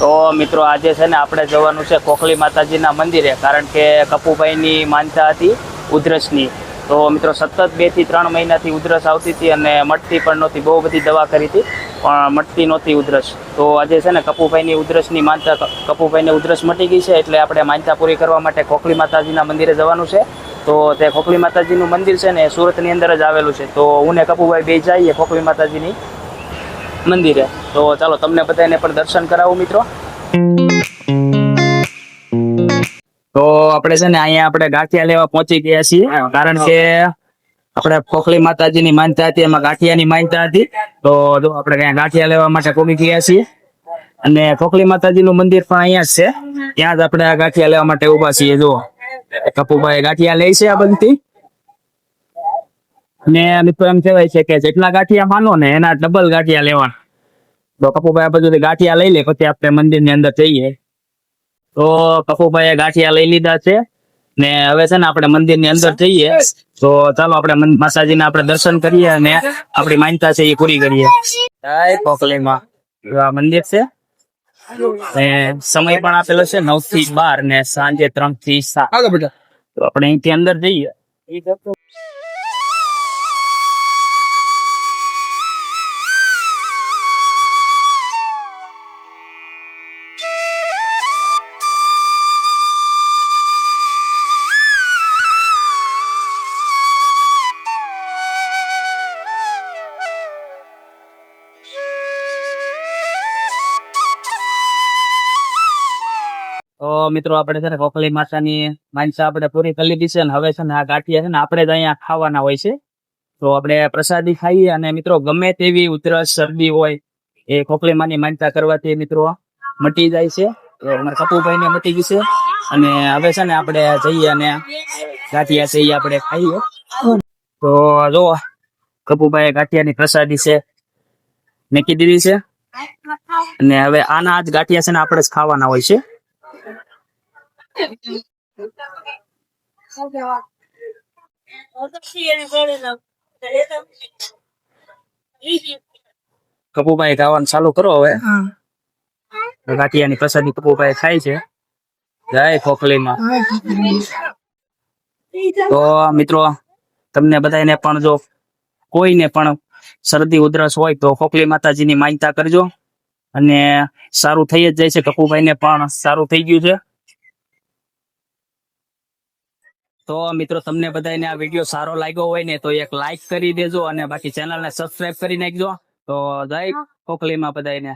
તો મિત્રો આજે છે ને આપણે જવાનું છે ખોખલી માતાજીના મંદિરે, કારણ કે કપુભાઈની માનતા હતી ઉધરસની. તો મિત્રો સતત 2 થી 3 મહિનાથી ઉધરસ આવતી હતી અને મટતી પણ નહોતી. બહુ બધી દવા કરી હતી પણ મટતી નહોતી ઉધરસ. તો આજે છે ને કપુભાઈની ઉધરસની માનતા, કપુભાઈને ઉધરસ મટી ગઈ છે એટલે આપણે માનતા પૂરી કરવા માટે ખોખલી માતાજીના મંદિરે જવાનું છે. તો તે ખોખલી માતાજીનું મંદિર છે ને સુરતની અંદર જ આવેલું છે. તો હું ને કપુભાઈ બે જઈએ ખોખલી માતાજીની મંદિરે. તો ચાલો તમને બધાને પણ દર્શન કરાવું મિત્રો. તો આપણે છે ને અહીંયા આપણે ગાંઠિયા લેવા પહોંચી ગયા છીએ, કારણ કે આપણે ખોખલી માતાજીની માનતા હતી, એમાં ગાંઠિયાની માનતા હતી. તો જો આપણે અહીંયા ગાંઠિયા લેવા માટે પહોંચી ગયા છીએ અને ખોખલી માતાજીનું મંદિર પણ અહીંયા જ છે. ત્યાં જ આપણે આ ગાંઠિયા લેવા માટે ઉભા છીએ. જો કપુભાઈ ગાંઠિયા લે છે આ બનતી. ને મિત્રો એમ કહેવાય છે કે જેટલા ગાંઠિયા માનો ને એના ડબલ ગાંઠિયા લેવાના. તો કપુભાઈ આ બધું ગાંઠિયા લઈ લે પછી આપણે મંદિરની અંદર જઈએ. તો કપુભાઈએ ગાંઠિયા લઈ લીધા છે ને હવે છે ને આપણે મંદિરની અંદર જઈએ. તો ચાલો આપણે માતાજીના આપણે દર્શન કરીએ અને આપણી માનતા છે એ પૂરી કરીએ. જય ખોખલીમાં આ મંદિર છે. સમય પણ આપેલો છે 9 થી 12 ને સાંજે 3 થી 7. તો આપણે અહીંથી અંદર જઈએ. તો મિત્રો આપણે છે ને ખોખલી માતાની માનસા આપણે પૂરી કરી લીધી છે ને હવે છે ને આ ગાંઠિયા છે ને આપણે જ અહીંયા ખાવાના હોય છે. તો આપણે પ્રસાદી ખાઈએ અને મિત્રો ગમે તેવી ઉધરસ શરદી હોય એ ખોખલી માની માનતા કરવાથી મિત્રો મટી જાય છે. તો અમારા કપુભાઈ ને મટી ગઈ છે અને હવે છે ને આપણે જઈએ અને ગાંઠિયા છે એ આપણે ખાઈએ. તો જો કપુભાઈ ગાંઠિયાની પ્રસાદી છે મૂકી દીધી છે અને હવે આના જ ગાંઠિયા છે ને આપણે જ ખાવાના હોય છે. કપુભાઈ ખાવાનું ચાલુ કરો હવે. ગાંઠિયાની પ્રસાદી કપુભાઈ ખાય છે. જય ખોખલીમાં. તો મિત્રો તમને બધાને પણ જો કોઈને પણ શરદી ઉધરસ હોય તો ખોખલી માતાજીની માનતા કરજો અને સારું થઈ જ જાય છે. કપુભાઈને પણ સારું થઈ ગયું છે. તો મિત્રો તમને બધાને આ વિડીયો સારો લાગ્યો હોય ને તો એક લાઈક કરી દેજો અને બાકી ચેનલને સબસ્ક્રાઇબ કરી નાખજો. તો જય ખોખલીમાં બધાને.